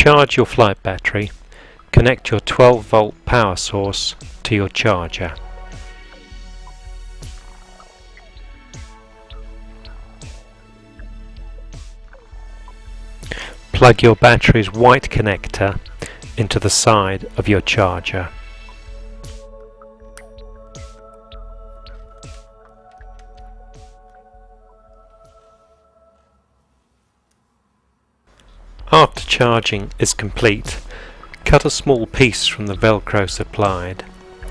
charge your flight battery, connect your 12-volt power source to your charger. Plug your battery's white connector into the side of your charger. After charging is complete, cut a small piece from the Velcro supplied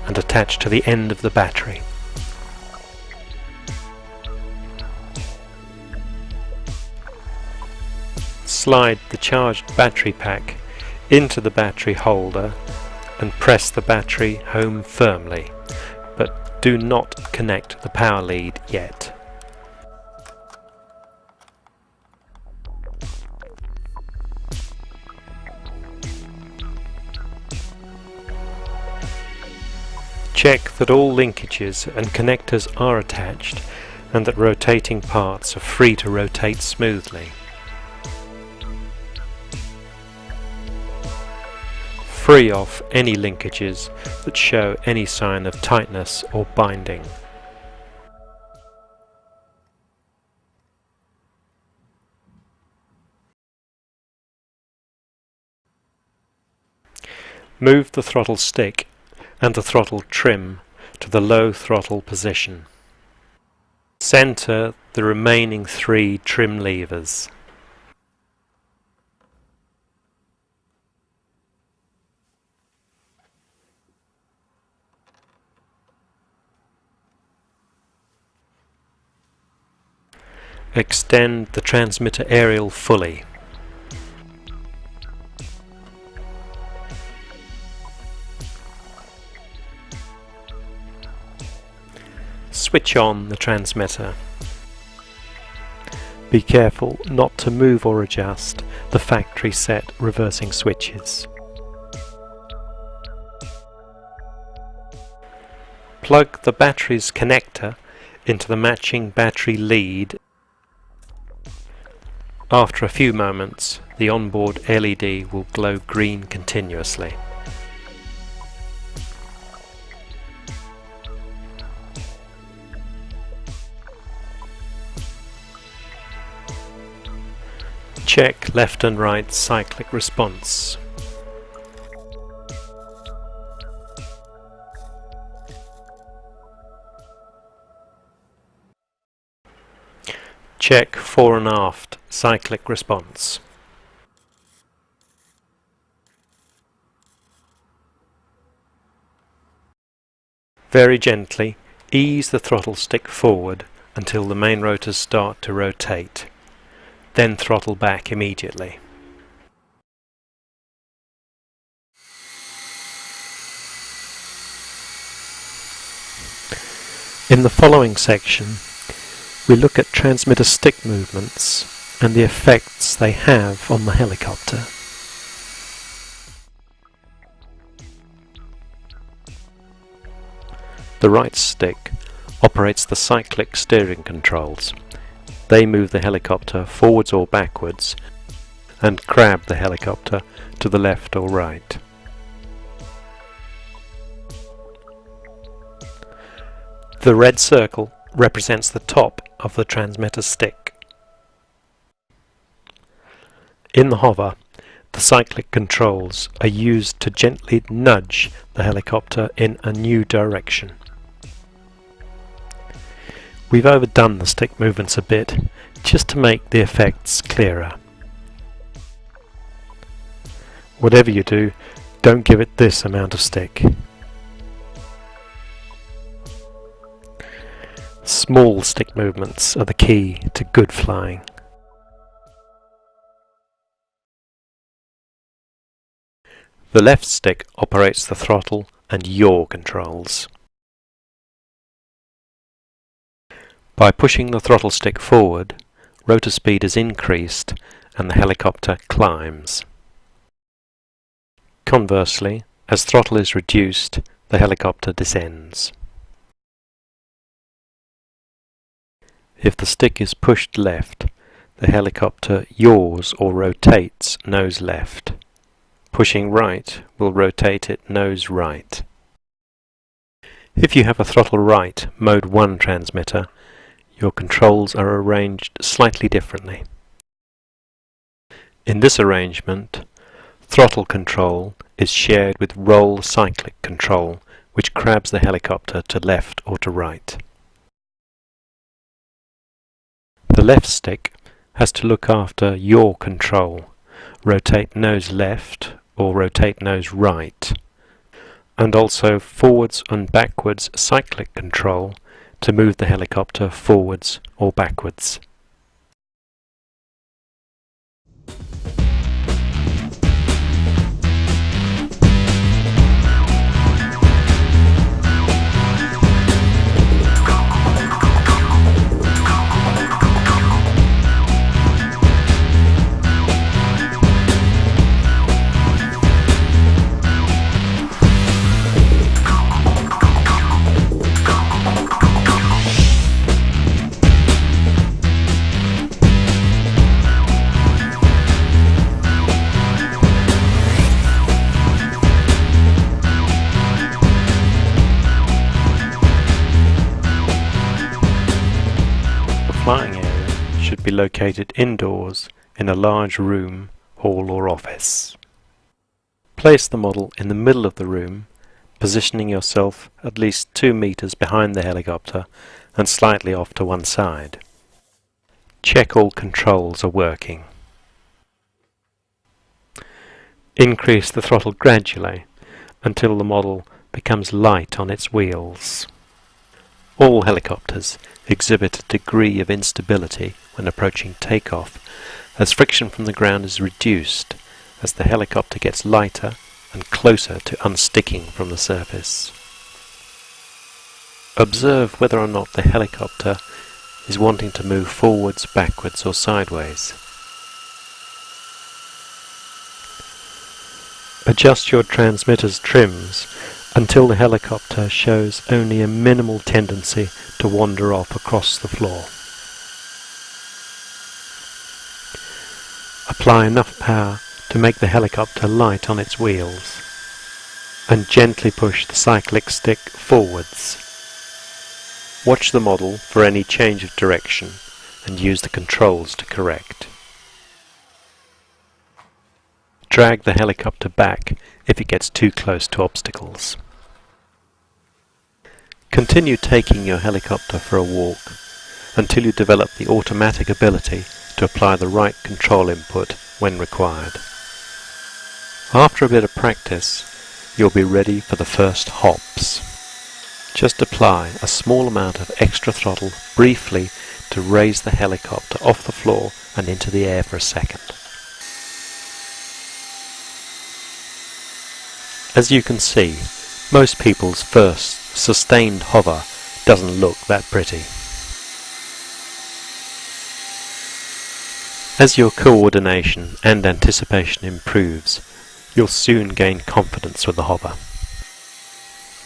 and attach to the end of the battery. Slide the charged battery pack into the battery holder and press the battery home firmly, but do not connect the power lead yet. Check that all linkages and connectors are attached and that rotating parts are free to rotate smoothly. Free off any linkages that show any sign of tightness or binding. Move the throttle stick and the throttle trim to the low throttle position. Center the remaining 3 trim levers. Extend the transmitter aerial fully. Switch on the transmitter. Be careful not to move or adjust the factory set reversing switches. Plug the battery's connector into the matching battery lead. After a few moments, the onboard LED will glow green continuously. Check left and right cyclic response. Check fore and aft cyclic response. Very gently ease the throttle stick forward until the main rotors start to rotate. Then throttle back immediately. In the following section, we look at transmitter stick movements and the effects they have on the helicopter. The right stick operates the cyclic steering controls. They move the helicopter forwards or backwards and grab the helicopter to the left or right. The red circle represents the top of the transmitter stick. In the hover, the cyclic controls are used to gently nudge the helicopter in a new direction. We've overdone the stick movements a bit, just to make the effects clearer. Whatever you do, don't give it this amount of stick. Small stick movements are the key to good flying. The left stick operates the throttle and yaw controls. By pushing the throttle stick forward, rotor speed is increased and the helicopter climbs. Conversely, as throttle is reduced, the helicopter descends. If the stick is pushed left, the helicopter yaws or rotates nose left. Pushing right will rotate it nose right. If you have a throttle right Mode 1 transmitter, your controls are arranged slightly differently. In this arrangement, throttle control is shared with roll cyclic control, which grabs the helicopter to left or to right. The left stick has to look after your control, rotate nose left or rotate nose right, and also forwards and backwards cyclic control to move the helicopter forwards or backwards. The flying area should be located indoors in a large room, hall or office. Place the model in the middle of the room, positioning yourself at least 2 meters behind the helicopter and slightly off to one side. Check all controls are working. Increase the throttle gradually until the model becomes light on its wheels. All helicopters exhibit a degree of instability when approaching takeoff, as friction from the ground is reduced as the helicopter gets lighter and closer to unsticking from the surface. Observe whether or not the helicopter is wanting to move forwards, backwards or sideways. Adjust your transmitter's trims until the helicopter shows only a minimal tendency to wander off across the floor. Apply enough power to make the helicopter light on its wheels and gently push the cyclic stick forwards. Watch the model for any change of direction and use the controls to correct. Drag the helicopter back if it gets too close to obstacles. Continue taking your helicopter for a walk until you develop the automatic ability to apply the right control input when required. After a bit of practice, you'll be ready for the first hops. Just apply a small amount of extra throttle briefly to raise the helicopter off the floor and into the air for a second. As you can see, most people's first sustained hover doesn't look that pretty. As your coordination and anticipation improves, you'll soon gain confidence with the hover,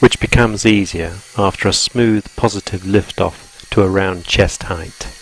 which becomes easier after a smooth positive lift-off to around chest height.